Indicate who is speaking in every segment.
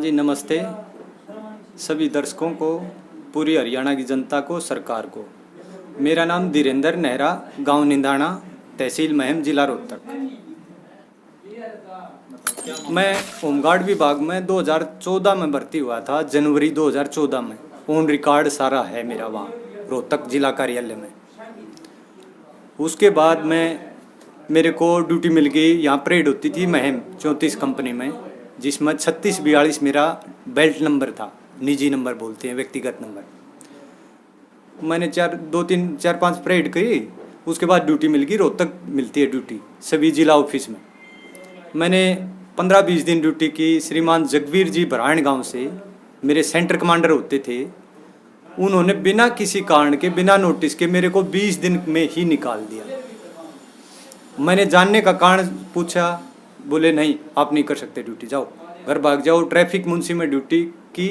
Speaker 1: जी नमस्ते सभी दर्शकों को, पूरी हरियाणा की जनता को, सरकार को। मेरा नाम धीरेन्द्र नेहरा, गांव निंदाना, तहसील महम, जिला रोहतक। मैं होमगार्ड विभाग में 2014 में भर्ती हुआ था, जनवरी 2014 में। ऑन रिकॉर्ड सारा है मेरा वहाँ रोहतक जिला कार्यालय में। उसके बाद मेरे को ड्यूटी मिल गई, यहाँ परेड होती थी महम 34 कंपनी में, जिसमें 3642 मेरा बेल्ट नंबर था, निजी नंबर बोलते हैं, व्यक्तिगत नंबर। मैंने 4-5 परेड करी, उसके बाद ड्यूटी मिल गई, रोहतक मिलती है ड्यूटी सभी जिला ऑफिस में। मैंने 15-20 दिन ड्यूटी की। श्रीमान जगवीर जी भराण गांव से मेरे सेंटर कमांडर होते थे, उन्होंने बिना किसी कारण के, बिना नोटिस के मेरे को 20 दिन में ही निकाल दिया। मैंने जानने का कारण पूछा, बोले नहीं आप नहीं कर सकते ड्यूटी, जाओ घर भाग जाओ। ट्रैफिक मुंशी में ड्यूटी की,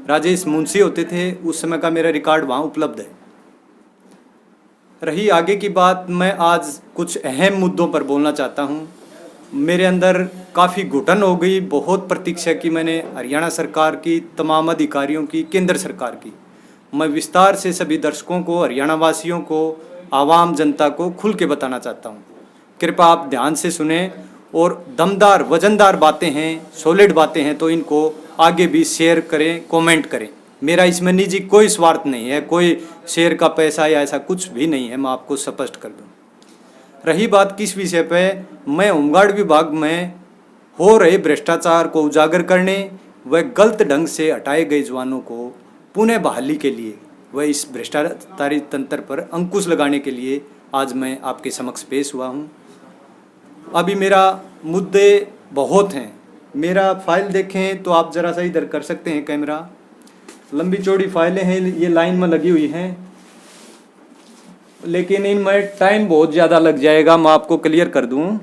Speaker 1: राजेश मुंशी होते थे उस समय का, मेरा रिकॉर्ड वहाँ उपलब्ध है। रही आगे की बात, मैं आज कुछ अहम मुद्दों पर बोलना चाहता हूँ। मेरे अंदर काफ़ी घुटन हो गई, बहुत प्रतीक्षा की मैंने हरियाणा सरकार की, तमाम अधिकारियों की, केंद्र सरकार की। मैं विस्तार से सभी दर्शकों को, हरियाणा वासियों को, आवाम जनता को खुल के बताना चाहता हूँ। कृपया आप ध्यान से सुने, और दमदार वजनदार बातें हैं, सॉलिड बातें हैं, तो इनको आगे भी शेयर करें, कमेंट करें। मेरा इसमें निजी कोई स्वार्थ नहीं है, कोई शेयर का पैसा या ऐसा कुछ भी नहीं है, मैं आपको स्पष्ट कर दूं। रही बात किस विषय पे, मैं होमगार्ड विभाग में हो रहे भ्रष्टाचार को उजागर करने व गलत ढंग से हटाए गए जवानों को पुनः बहाली के लिए व इस भ्रष्टाचारी तंत्र पर अंकुश लगाने के लिए आज मैं आपके समक्ष पेश हुआ हूँ। अभी मेरा मुद्दे बहुत हैं। मेरा फाइल देखें तो आप ज़रा सा इधर कर सकते हैं कैमरा, लंबी चौड़ी फाइलें हैं, ये लाइन में लगी हुई हैं, लेकिन इनमें टाइम बहुत ज़्यादा लग जाएगा। मैं आपको क्लियर कर दूं,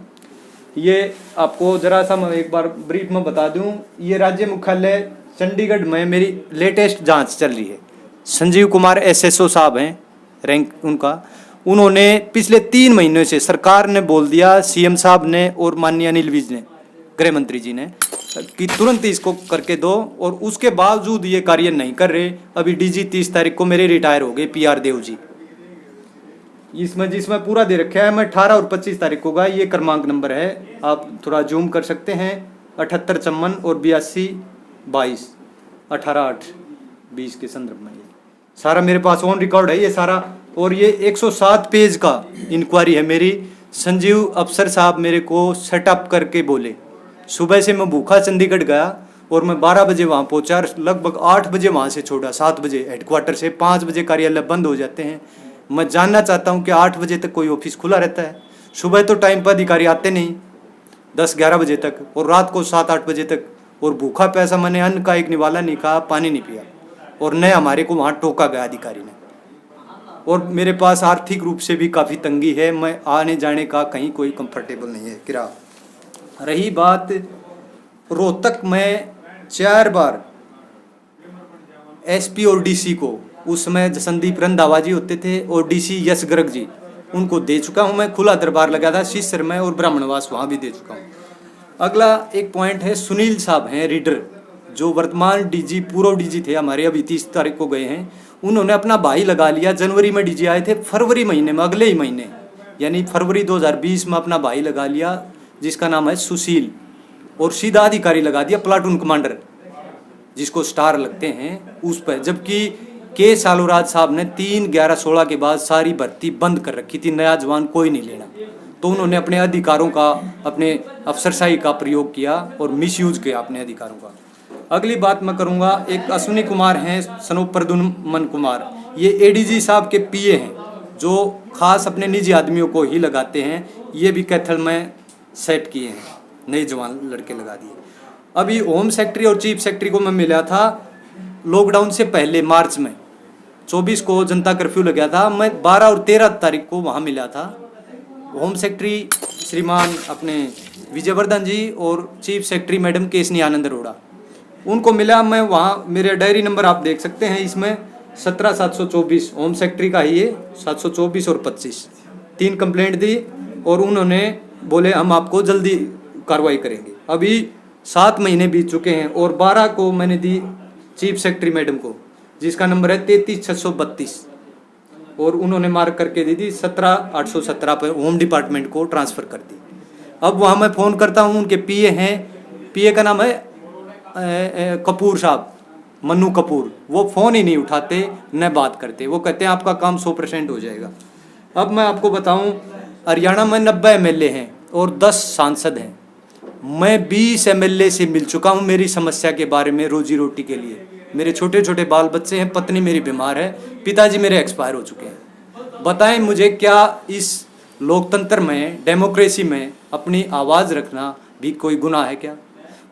Speaker 1: ये आपको ज़रा सा मैं एक बार ब्रीफ में बता दूं। ये राज्य मुख्यालय चंडीगढ़ में मेरी लेटेस्ट जांच चल रही है। संजीव कुमार SSO साहब हैं, रैंक उनका, उन्होंने पिछले 3 महीनों से, सरकार ने बोल दिया, CM साहब ने और माननीय अनिल विज ने, गृह मंत्री जी ने, कि तुरंत इसको करके दो, और उसके बावजूद ये कार्य नहीं कर रहे। अभी DG 30 तारीख को मेरे रिटायर हो गए, PR देव जी। इसमें जिसमें पूरा दे रखा है, मैं 18 और 25 तारीख होगा, ये क्रमांक नंबर है, आप थोड़ा जूम कर सकते हैं, 7854 और 8222 18/8/20 के संदर्भ में। ये सारा मेरे पास ऑन रिकॉर्ड है ये सारा, और ये 107 पेज का इंक्वायरी है मेरी। संजीव अफसर साहब मेरे को सेटअप करके बोले, सुबह से मैं भूखा चंडीगढ़ गया और मैं 12 बजे वहाँ पहुँचा, लगभग 8 बजे वहाँ से छोड़ा, 7 बजे हेडक्वार्टर से, 5 बजे कार्यालय बंद हो जाते हैं। मैं जानना चाहता हूँ कि 8 बजे तक कोई ऑफिस खुला रहता है? सुबह तो टाइम पर अधिकारी आते नहीं, 10-11 बजे तक, और रात को 7-8 बजे तक। और भूखा पैसा, मैंने अन्न का एक निवाला नहीं खाया, पानी नहीं पिया, और न हमारे को वहाँ टोका गया अधिकारी ने। और मेरे पास आर्थिक रूप से भी काफ़ी तंगी है, मैं आने जाने का कहीं कोई कंफर्टेबल नहीं है किराया। रही बात रोहतक में 4 बार SP और DC को, उस समय संदीप रंधावा जी होते थे और DC यश गर्ग जी, उनको दे चुका हूँ मैं। खुला दरबार लगा था शिष्यर में, और ब्राह्मणवास वहाँ भी दे चुका हूँ। अगला एक पॉइंट है, सुनील साहब हैं रीडर, जो वर्तमान DG, पूर्व DG थे हमारे, अभी 30 तारीख को गए हैं। उन्होंने अपना भाई लगा लिया, जनवरी में DG आए थे, फरवरी महीने में, अगले ही महीने यानी फरवरी 2020 में अपना भाई लगा लिया, जिसका नाम है सुशील, और सीधा अधिकारी लगा दिया, प्लाटून कमांडर, जिसको स्टार लगते हैं उस पर। जबकि के सालूराज साहब ने 3/11/16 के बाद सारी भर्ती बंद कर रखी थी, नया जवान कोई नहीं लेना। तो उन्होंने अपने अधिकारों का, अपने अफसरशाही का प्रयोग किया और मिसयूज किया अपने अधिकारों का। अगली बात मैं करूंगा, एक अश्विनी कुमार हैं, सनोप प्रद्युमन कुमार, ये ADG साहब के PA हैं, जो खास अपने निजी आदमियों को ही लगाते हैं। ये भी कैथल में सेट किए हैं, नए जवान लड़के लगा दिए। अभी होम सेक्रेटरी और चीफ सेक्रेटरी को मैं मिला था लॉकडाउन से पहले, मार्च में 24 को जनता कर्फ्यू लगा था, मैं 12 और 13 तारीख को वहाँ मिला था। होम सेक्रेटरी श्रीमान अपने विजयवर्धन जी और chief secretary madam Keshni Anand Arora, उनको मिला मैं वहाँ। मेरे डायरी नंबर आप देख सकते हैं, इसमें 17/724 होम सेक्रेटरी का ही है, 724 और 25, 3 कंप्लेंट दी, और उन्होंने बोले हम आपको जल्दी कार्रवाई करेंगे। अभी 7 महीने बीत चुके हैं और 12 को मैंने दी चीफ सेक्रेटरी मैडम को, जिसका नंबर है 33,632, और उन्होंने मार्क करके दी थी 17,817 पर होम डिपार्टमेंट को ट्रांसफ़र कर दी। अब वहाँ मैं फ़ोन करता हूँ, उनके पीए हैं, पीए का नाम है कपूर साहब, मन्नू कपूर, वो फ़ोन ही नहीं उठाते न बात करते, वो कहते हैं आपका काम 100% हो जाएगा। अब मैं आपको बताऊं, हरियाणा में 90 एमएलए हैं और 10 सांसद हैं। मैं 20 एमएलए से मिल चुका हूं मेरी समस्या के बारे में, रोजी रोटी के लिए। मेरे छोटे छोटे बाल बच्चे हैं, पत्नी मेरी बीमार है, पिताजी मेरे एक्सपायर हो चुके हैं। बताएं मुझे, क्या इस लोकतंत्र में, डेमोक्रेसी में अपनी आवाज़ रखना भी कोई गुनाह है क्या?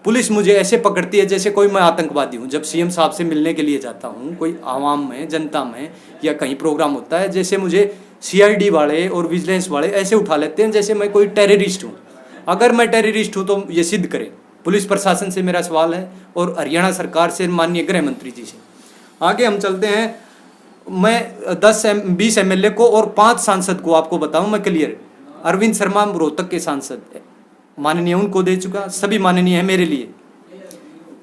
Speaker 1: पुलिस मुझे ऐसे पकड़ती है जैसे कोई मैं आतंकवादी हूँ। जब सीएम साहब से मिलने के लिए जाता हूँ, कोई आवाम में, जनता में, या कहीं प्रोग्राम होता है, जैसे मुझे सीआईडी वाले और विजिलेंस वाले ऐसे उठा लेते हैं जैसे मैं कोई टेररिस्ट हूँ। अगर मैं टेररिस्ट हूँ तो ये सिद्ध करें। पुलिस प्रशासन से मेरा सवाल है और हरियाणा सरकार से, माननीय गृह मंत्री जी से। आगे हम चलते हैं। मैं 20 एमएलए को और 5 सांसद को आपको बताऊँ मैं क्लियर। अरविंद शर्मा रोहतक के सांसद माननीय, उनको दे चुका, सभी माननीय है मेरे लिए।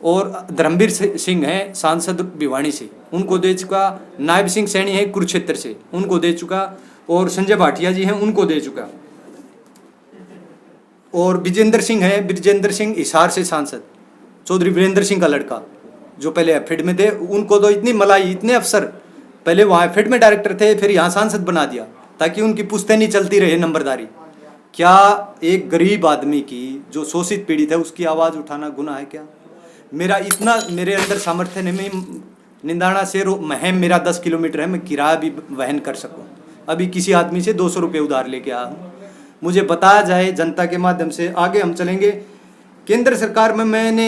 Speaker 1: और धर्मवीर सिंह हैं सांसद भिवानी से, उनको दे चुका। नायब सिंह सैनी है कुरुक्षेत्र से, उनको दे चुका। और संजय भाटिया जी हैं, उनको दे चुका। और विजेंद्र सिंह है, विजेंद्र सिंह हिसार से सांसद, चौधरी वीरेंद्र सिंह का लड़का, जो पहले एफिड में थे। उनको तो इतनी मलाई, इतने अफसर, पहले वहाँ एफिड में डायरेक्टर थे, फिर यहाँ सांसद बना दिया ताकि उनकी पुश्तैनी चलती रहे, नंबरदारी। क्या एक गरीब आदमी की, जो शोषित पीड़ित है, उसकी आवाज़ उठाना गुनाह है क्या? मेरा इतना, मेरे अंदर सामर्थ्य नहीं, निंदाना से महम मेरा 10 किलोमीटर है, मैं किराया भी वहन कर सकूं। अभी किसी आदमी से 200 रुपये उधार लेके आया हूँ। मुझे बताया जाए जनता के माध्यम से। आगे हम चलेंगे। केंद्र सरकार में मैंने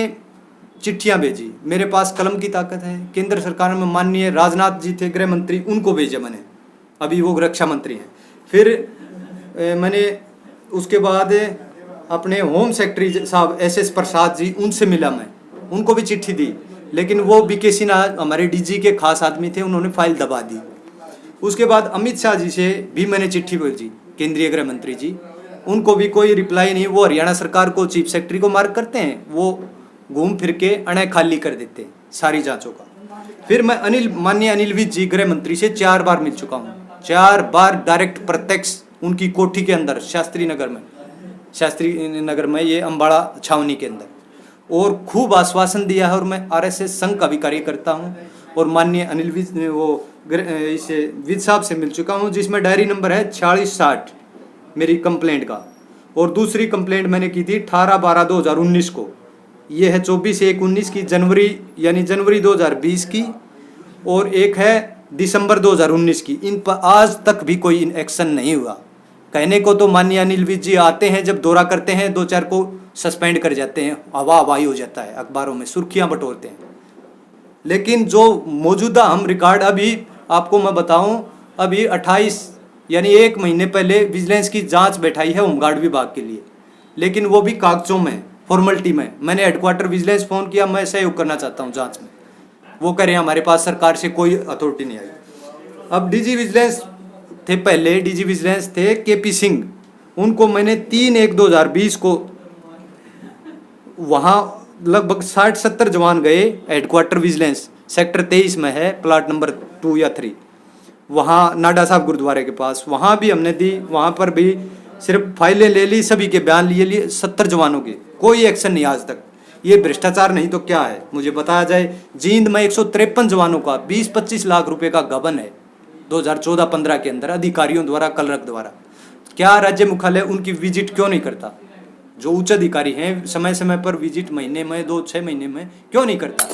Speaker 1: चिट्ठियाँ भेजी, मेरे पास कलम की ताकत है। केंद्र सरकार में माननीय राजनाथ जी थे गृह मंत्री, उनको भेजा मैंने, अभी वो रक्षा मंत्री हैं। फिर मैंने उसके बाद अपने होम सेक्रेटरी साहब SS प्रसाद जी, उनसे मिला मैं, उनको भी चिट्ठी दी, लेकिन वो बीके सिन्हा हमारे डीजी के खास आदमी थे, उन्होंने फाइल दबा दी। उसके बाद अमित शाह जी से भी मैंने चिट्ठी भेजी, केंद्रीय गृह मंत्री जी, उनको भी कोई रिप्लाई नहीं। वो हरियाणा सरकार को, चीफ सेक्रेटरी को मार्क करते हैं, वो घूम फिर के अणे खाली कर देते हैं सारी जांचों का। फिर मैं माननीय अनिल विज जी गृह मंत्री से 4 बार मिल चुका हूँ, 4 बार डायरेक्ट प्रत्यक्ष उनकी कोठी के अंदर, शास्त्री नगर में ये अम्बाड़ा छावनी के अंदर, और खूब आश्वासन दिया है। और मैं RSS संघ का भी कार्य करता हूँ और माननीय अनिल विज विज साहब से मिल चुका हूँ, जिसमें डायरी नंबर है 4660 मेरी कंप्लेंट का। और दूसरी कंप्लेंट मैंने की थी 18/12/2019 को, ये है 24/1/19 की, जनवरी यानी जनवरी 2020 की, और एक है दिसंबर 2019 की। इन पर आज तक भी कोई एक्शन नहीं हुआ। कहने को तो माननीय अनिल विज जी आते हैं, जब दौरा करते हैं 2-4 को सस्पेंड कर जाते हैं, हवाई हो जाता है, अखबारों में सुर्खियां बटोरते हैं। लेकिन जो मौजूदा हम रिकॉर्ड, अभी आपको मैं बताऊं, अभी 28 यानी 1 महीने पहले विजिलेंस की जांच बैठाई है होमगार्ड विभाग के लिए, लेकिन वो भी कागजों में, फॉर्मेलिटी में। मैंने हेडक्वार्टर विजिलेंस फ़ोन किया, मैं सहयोग करना चाहता हूँ जाँच में, वो कह रहे हैं हमारे पास सरकार से कोई अथॉरिटी नहीं आई। अब डीजी विजिलेंस थे, पहले डीजी विजिलेंस थे KP सिंह, उनको मैंने 3/1/2020 को, वहाँ लगभग 60-70 जवान गए, हेडक्वार्टर विजिलेंस सेक्टर 23 में है, प्लाट नंबर 2 या 3, वहाँ नाडा साहब गुरुद्वारे के पास, वहाँ भी हमने दी। वहाँ पर भी सिर्फ फाइलें ले ली, सभी के बयान लिए 70 जवानों के, कोई एक्शन नहीं आज तक। ये भ्रष्टाचार नहीं तो क्या है, मुझे बताया जाए। जींद में 153 जवानों का 20-25 लाख रुपए का गबन है 2014-15 के अंदर, अधिकारियों द्वारा, कलरक द्वारा। क्या राज्य मुख्यालय उनकी विजिट क्यों नहीं करता? जो उच्च अधिकारी हैं समय समय पर विजिट, महीने में 2-6 महीने में क्यों नहीं करता?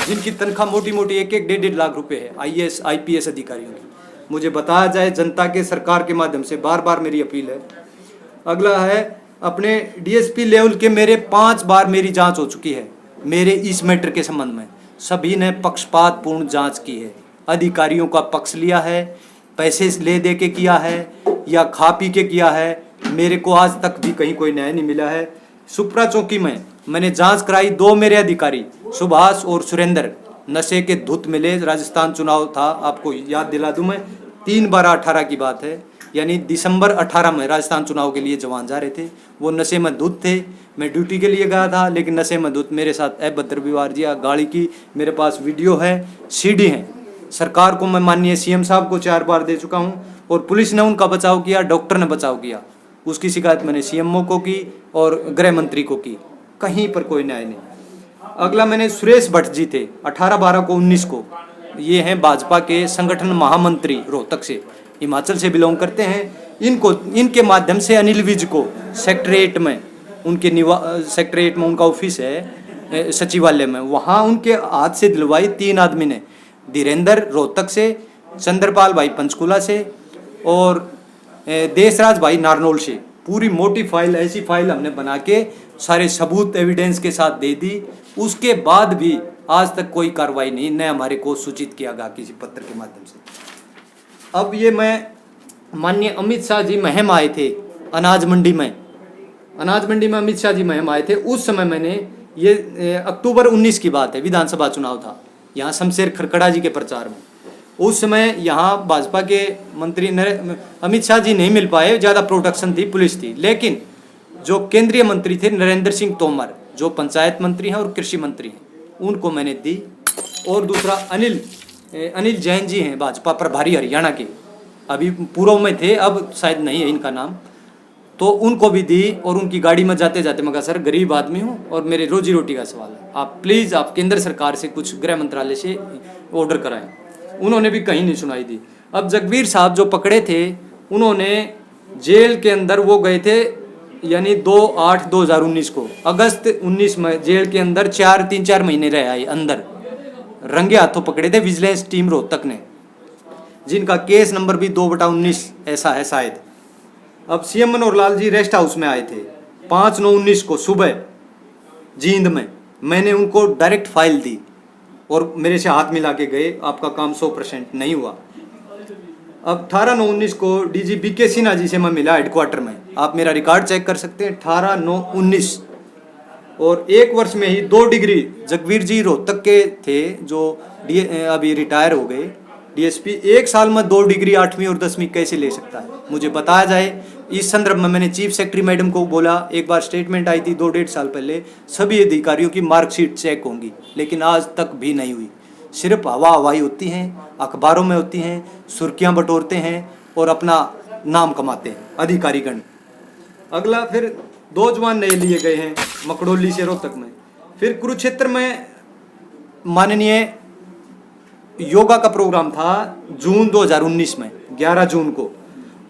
Speaker 1: जिनकी तनख्वाह मोटी मोटी 1-1, 1.5 लाख रुपए है IAS IPS अधिकारियों की, मुझे बताया जाए। जनता के, सरकार के माध्यम से बार बार मेरी अपील है। अगला है, अपने DSP लेवल के मेरे 5 बार मेरी जांच हो चुकी है मेरे इस मैटर के संबंध में। सभी ने पक्षपातपूर्ण जांच की है, अधिकारियों का पक्ष लिया है, पैसे ले दे के किया है या खा पी के किया है। मेरे को आज तक भी कहीं कोई न्याय नहीं मिला है। सुप्रा चौकी में मैंने जांच कराई, 2 मेरे अधिकारी सुभाष और सुरेंद्र नशे के धुत मिले। राजस्थान चुनाव था, आपको याद दिला दूं मैं, 3/12/18 की बात है। यानी दिसंबर 18 में राजस्थान चुनाव के लिए जवान जा रहे थे, वो नशे में धुत थे। मैं ड्यूटी के लिए गया था, लेकिन नशे में धुत मेरे साथ अभद्र व्यवहार किया। गाड़ी की मेरे पास वीडियो है, सीडी है। सरकार को मैं माननीय सीएम साहब को 4 बार दे चुका हूँ, और पुलिस ने उनका बचाव किया, डॉक्टर ने बचाव किया। उसकी शिकायत मैंने सीएमओ को की और गृह मंत्री को की, कहीं पर कोई न्याय नहीं। अगला मैंने सुरेश भट्ट जी थे 18/12 को 19 को, ये हैं भाजपा के संगठन महामंत्री, रोहतक से, हिमाचल से बिलोंग करते हैं। इनके माध्यम से अनिल विज को सेक्रेटरीट में, उनके सेक्रेटरीट में उनका ऑफिस है सचिवालय में, वहाँ उनके हाथ से दिलवाई 3 आदमी ने, धीरेन्द्र रोहतक से, चंद्रपाल भाई पंचकुला से और देशराज भाई नारनौल से। पूरी मोटी फाइल, ऐसी फाइल हमने बना के सारे सबूत एविडेंस के साथ दे दी। उसके बाद भी आज तक कोई कार्रवाई नहीं, न हमारे को सूचित किया गया किसी पत्र के माध्यम से। अब ये मैं माननीय अमित शाह जी महम आए थे अनाज मंडी में, अमित शाह जी महम आए थे। उस समय मैंने ये अक्टूबर 19 की बात है, विधानसभा चुनाव था यहाँ शमशेर खरकड़ा जी के प्रचार में। उस समय यहाँ भाजपा के मंत्री अमित शाह जी नहीं मिल पाए, ज़्यादा प्रोटेक्शन थी, पुलिस थी। लेकिन जो केंद्रीय मंत्री थे नरेंद्र सिंह तोमर, जो पंचायत मंत्री हैं और कृषि मंत्री हैं, उनको मैंने दी। और दूसरा अनिल जैन जी हैं, भाजपा प्रभारी हरियाणा के, अभी पूर्व में थे, अब शायद नहीं है इनका नाम, तो उनको भी दी। और उनकी गाड़ी में जाते जाते मैं कहा, सर गरीब आदमी हूँ और मेरे रोजी रोटी का सवाल है, आप प्लीज़ आप केंद्र सरकार से कुछ गृह मंत्रालय से ऑर्डर कराएं। उन्होंने भी कहीं नहीं सुनाई दी। अब जगवीर साहब जो पकड़े थे, उन्होंने जेल के अंदर वो गए थे, यानी 2/8/2019 को, अगस्त 19 में जेल के अंदर 3-4 महीने रहे आए अंदर, रंगे हाथों पकड़े थे विजिलेंस टीम रोहतक ने, जिनका केस नंबर भी 2/19 ऐसा है शायद। अब CM Manohar Lal ji rest house में आए थे 5/9/19 को सुबह जींद में। मैंने उनको डायरेक्ट फाइल दी और मेरे से हाथ मिला के गए, आपका काम 100% नहीं हुआ। अब 18/9/19 को डीजी बीके सिन्हा जी से मैं मिला हेडक्वार्टर में, आप मेरा रिकॉर्ड चेक कर सकते हैं, 18/9/19। और 1 वर्ष में ही 2 डिग्री, जगवीर जी रोहतक के थे जो अभी रिटायर हो गए डीएसपी, 1 साल में 2 डिग्री 8वीं और 10वीं कैसे ले सकता है, मुझे बताया जाए। इस संदर्भ में मैंने चीफ सेक्रेटरी मैडम को बोला, एक बार स्टेटमेंट आई थी 2-1.5 साल पहले, सभी अधिकारियों की मार्कशीट चेक होंगी, लेकिन आज तक भी नहीं हुई। सिर्फ हवाई होती हैं, अखबारों में होती हैं, सुर्खियां बटोरते हैं और अपना नाम कमाते हैं अधिकारीगण। अगला फिर 2 जवान नए लिए गए हैं मकड़ोली से रोहतक में। फिर कुरुक्षेत्र में माननीय योगा का प्रोग्राम था जून 2019 में, 11 जून को।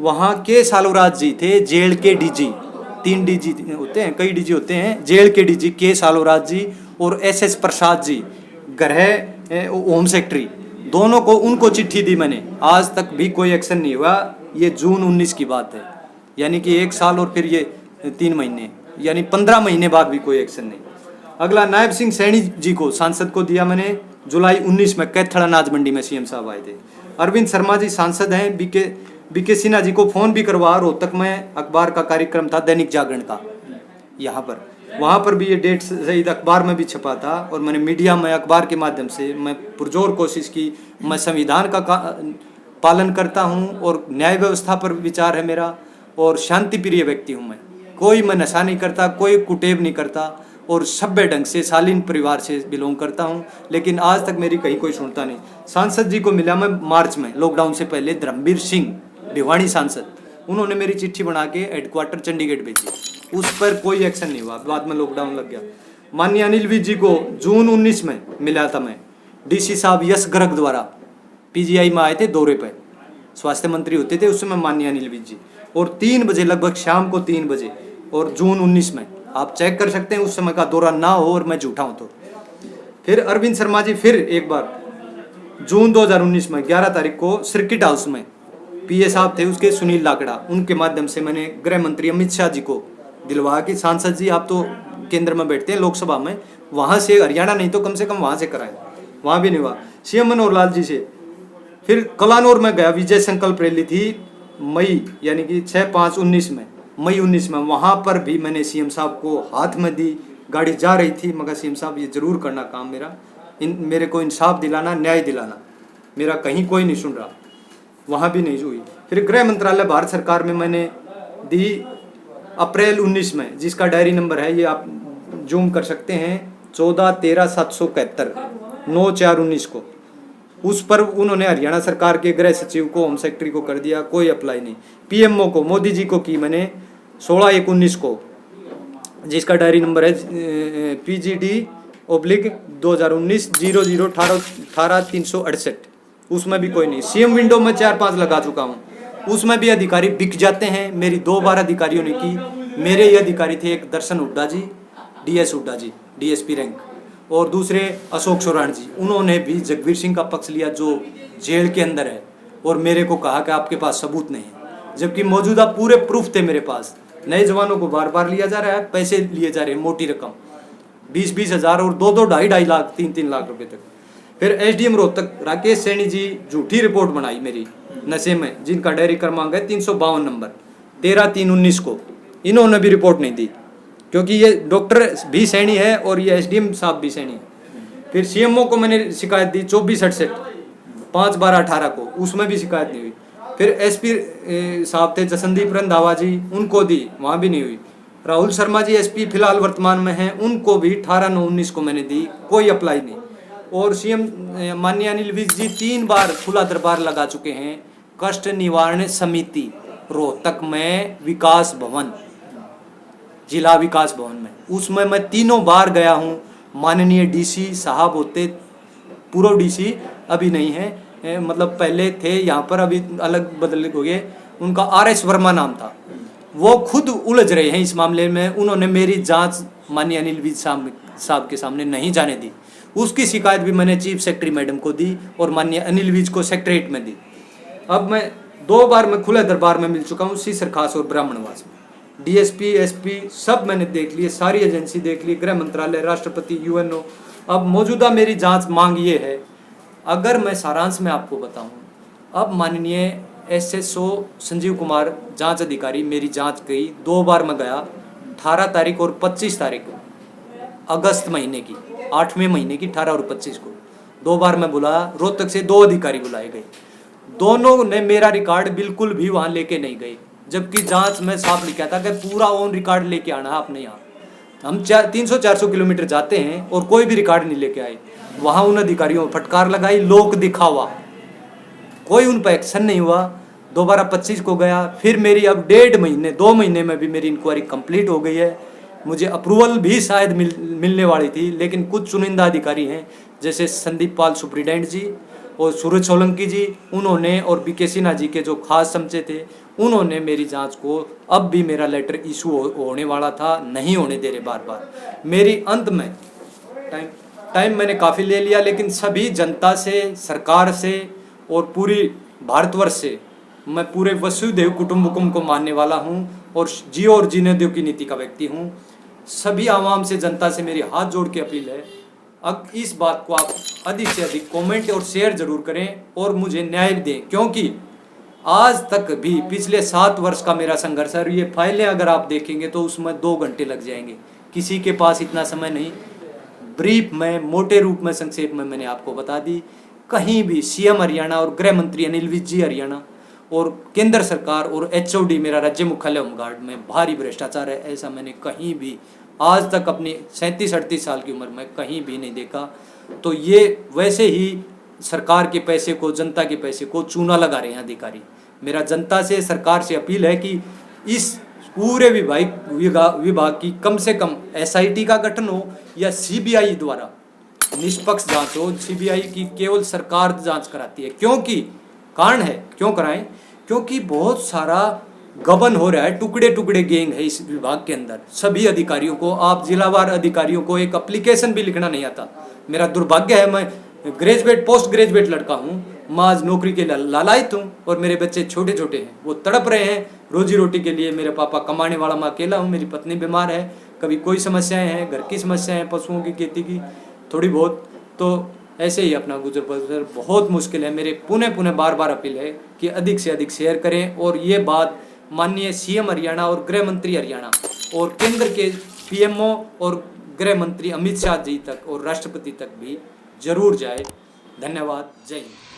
Speaker 1: वहाँ के सालोराज जी थे, जेल के डीजी, 3 डीजी होते हैं, कई डीजी होते हैं, जेल के डीजी के सालोराज जी और एसएस प्रसाद जी गृह होम सेक्रेटरी, दोनों को, उनको चिट्ठी दी मैंने, आज तक भी कोई एक्शन नहीं हुआ। ये जून 19 की बात है, यानी कि 1 साल और फिर ये 3 महीने, यानी 15 महीने बाद भी कोई एक्शन नहीं। अगला नायब सिंह सैनी जी को, सांसद को दिया मैंने जुलाई 19 में, कैथल अनाज मंडी में सीएम साहब आए थे। अरविंद शर्मा जी सांसद हैं, बीके सिन्हा जी को फ़ोन भी करवा, रोहतक में अखबार का कार्यक्रम था दैनिक जागरण का यहाँ पर, वहाँ पर भी ये डेट सही अखबार में भी छपा था। और मैंने मीडिया में, अखबार के माध्यम से मैं पुरजोर कोशिश की। मैं संविधान का पालन करता हूँ और न्याय व्यवस्था पर विचार है मेरा, और शांति प्रिय व्यक्ति हूँ मैं, कोई मैं नशा नहीं करता, कोई कुटेव नहीं करता, और सभ्य ढंग से शालीन परिवार से बिलोंग करता हूं। लेकिन आज तक मेरी कहीं कोई सुनता नहीं। सांसद जी को मिला मैं मार्च में, लॉकडाउन से पहले, धर्मवीर सिंह भिवानी सांसद, उन्होंने मेरी चिट्ठी बना के हेडक्वार्टर चंडीगढ़ भेजी, उस पर कोई एक्शन नहीं हुआ, बाद में लॉकडाउन लग गया। माननीय अनिल विज जी को जून 19 में मिला था मैं, डीसी साहब यश गर्ग द्वारा पीजीआई में आए थे दौरे पर, स्वास्थ्य मंत्री होते थे उस समय माननीय अनिल विज जी, और 3 बजे लगभग शाम को 3 बजे, और जून 19 में आप चेक कर सकते हैं, उस समय का दौरा ना हो और मैं झूठा हूं तो। फिर अरविंद शर्मा जी फिर एक बार जून 2019 में 11 तारीख को सर्किट हाउस में, पीए साहब थे उसके सुनील लाकड़ा, उनके माध्यम से मैंने गृह मंत्री अमित शाह जी को दिलवा कि सांसद जी आप तो केंद्र में बैठते हैं लोकसभा में, वहाँ से हरियाणा नहीं तो कम से कम वहाँ से कराएं, वहाँ भी नहीं हुआ। सीएम मनोहर लाल जी से फिर कलानौर में गया, विजय संकल्प रैली थी मई, यानी कि 6/5/19 में, मई 19 में, वहाँ पर भी मैंने सीएम साहब को हाथ में दी, गाड़ी जा रही थी, मगर सीएम साहब ये जरूर करना काम मेरा, मेरे को इंसाफ दिलाना, न्याय दिलाना, मेरा कहीं कोई नहीं सुन रहा। वहाँ भी नहीं हुई। फिर गृह मंत्रालय भारत सरकार में मैंने दी अप्रैल 19 में, जिसका डायरी नंबर है, ये आप जूम कर सकते हैं, 14-13-771 9/4/19 को। उस पर उन्होंने हरियाणा सरकार के गृह सचिव को, होम सेक्रेटरी को कर दिया, कोई अप्लाई नहीं। पीएमओ को, मोदी जी को की मैंने 16/1/19 को, जिसका डायरी नंबर है PGD/2019 0018-368, उसमें भी कोई नहीं। सीएम विंडो में 4-5 लगा चुका हूँ, उसमें भी अधिकारी बिक जाते हैं। मेरी 2 बार अधिकारियों ने की। मेरे ये अधिकारी थे, एक दर्शन हुड्डा जी, DS हुड्डा जी, DSP रैंक, और दूसरे अशोक चौहान जी। उन्होंने भी जगवीर सिंह का पक्ष लिया जो जेल के अंदर है, और मेरे को कहा कि आपके पास सबूत नहीं है, जबकि मौजूदा पूरे प्रूफ थे मेरे पास। नए जवानों को बार बार लिया जा रहा है, पैसे लिए जा रहे हैं, मोटी रकम 20-20 हज़ार और 2-2, 2.5 लाख, 3-3 लाख रुपए तक। फिर SDM रोहतक राकेश सैनी जी झूठी रिपोर्ट बनाई मेरी नशे में, जिनका डायरी क्रमांक है 352 नंबर 13/3/19 को। इन्होंने भी रिपोर्ट नहीं दी, क्योंकि ये डॉक्टर भी सैनी है और ये SDM साहब भी सैनी है। फिर CMO को मैंने शिकायत दी 24/68 5/12/18 को, उसमें भी शिकायत नहीं हुई। फिर SP साहब थे जसनदीप रंधावा जी, उनको दी, वहाँ भी नहीं हुई। राहुल शर्मा जी SP फिलहाल वर्तमान में हैं, उनको भी 18/9/19 को मैंने दी, कोई अप्लाई नहीं। और CM माननीय अनिल विज जी 3 बार खुला दरबार लगा चुके हैं कष्ट निवारण समिति रोहतक में, विकास भवन, जिला विकास भवन में, उसमें मैं 3 बार गया हूँ। माननीय DC साहब होते, पूर्व DC अभी नहीं है, मतलब पहले थे यहाँ पर, अभी अलग बदल हो गए, उनका RS वर्मा नाम था, वो खुद उलझ रहे हैं इस मामले में। उन्होंने मेरी जांच माननीय अनिल विज साहब के सामने नहीं जाने दी। उसकी शिकायत भी मैंने चीफ सेक्रेटरी मैडम को दी और माननीय अनिल विज को सेक्रेटरीट में दी। अब मैं 2 बार मैं खुले दरबार में मिल चुका हूँ, सीसर खास और ब्राह्मणवास में। DSP SP सब मैंने देख लिए, सारी एजेंसी देख ली, गृह मंत्रालय, राष्ट्रपति, UNO। अब मौजूदा मेरी जांच मांग ये है, अगर मैं सारांश में आपको बताऊं, अब माननीय SSO संजीव कुमार जांच अधिकारी, मेरी जांच गई, 2 बार मैं गया, 18 तारीख और 25 तारीख अगस्त महीने की, 8वें महीने की 18 और 25 को 2 बार मैं बुलाया। रोहतक से 2 अधिकारी बुलाए गए, दोनों ने मेरा रिकॉर्ड बिल्कुल भी वहाँ लेके नहीं गए, जबकि जांच में साफ लिखा था कि पूरा ऑन रिकॉर्ड लेके आना है आपने। यहाँ हम 300-400 किलोमीटर जाते हैं और कोई भी रिकॉर्ड नहीं लेके आए। वहाँ उन अधिकारियों में फटकार लगाई, लोक दिखावा, कोई उन पर एक्शन नहीं हुआ। दोबारा 25 को गया, फिर मेरी अब 2 महीने में भी मेरी इंक्वायरी कंप्लीट हो गई है। मुझे अप्रूवल भी शायद मिलने वाली थी, लेकिन कुछ चुनिंदा अधिकारी हैं जैसे संदीप पाल सुप्रीडेंट जी और सूरज सोलंकी जी, उन्होंने, और BK सिन्हा जी के जो खास समझे थे, उन्होंने मेरी जांच को, अब भी मेरा लेटर इशू होने वाला था, नहीं होने दे रहे बार बार। मेरी अंत में टाइम मैंने काफ़ी ले लिया, लेकिन सभी जनता से, सरकार से और पूरी भारतवर्ष से मैं पूरे वसुधैव कुटुंबकम को मानने वाला हूं और जियो और जीने दो की नीति का व्यक्ति हूं। सभी आवाम से, जनता से मेरी हाथ जोड़ के अपील है, अब इस बात को आप अधिक से अधिक कमेंट और शेयर जरूर करें और मुझे न्याय दें, क्योंकि आज तक भी पिछले 7 वर्ष का मेरा संघर्ष है। ये फाइलें अगर आप देखेंगे तो उसमें 2 घंटे लग जाएंगे, किसी के पास इतना समय नहीं। ब्रीफ में, मोटे रूप में, संक्षेप में मैंने आपको बता दी। कहीं भी CM हरियाणा और गृह मंत्री अनिल विज जी हरियाणा और केंद्र सरकार और HOD मेरा राज्य मुख्यालय होमगार्ड में भारी भ्रष्टाचार है, ऐसा मैंने कहीं भी आज तक अपनी 37-38 साल की उम्र में कहीं भी नहीं देखा। तो ये वैसे ही सरकार के पैसे को, जनता के पैसे को चूना लगा रहे हैं अधिकारी। मेरा जनता से, सरकार से अपील है कि इस पूरे विभाग की कम से कम SIT का गठन हो या CBI द्वारा निष्पक्ष जांच हो। CBI की केवल सरकार जांच कराती है, क्योंकि कारण है, क्यों कराएं, क्योंकि बहुत सारा गबन हो रहा है, टुकड़े टुकड़े गैंग है इस विभाग के अंदर। सभी अधिकारियों को, आप जिलावार अधिकारियों को एक एप्लीकेशन भी लिखना नहीं आता। मेरा दुर्भाग्य है, मैं ग्रेजुएट, पोस्ट ग्रेजुएट लड़का हूँ, मैं आज नौकरी के लालायित हूँ और मेरे बच्चे छोटे छोटे हैं, वो तड़प रहे हैं रोजी रोटी के लिए। मेरे पापा कमाने वाला, मैं अकेला हूँ, मेरी पत्नी बीमार है, कभी कोई समस्याएं हैं, घर की समस्याएं, पशुओं की, खेती की थोड़ी बहुत, तो ऐसे ही अपना गुजर बसर बहुत मुश्किल है। मेरे पुनः बार बार अपील है कि अधिक से अधिक शेयर करें और ये बात माननीय CM हरियाणा और गृह मंत्री हरियाणा और केंद्र के PMO और गृह मंत्री अमित शाह जी तक और राष्ट्रपति तक भी जरूर जाए। धन्यवाद। जय हिंद।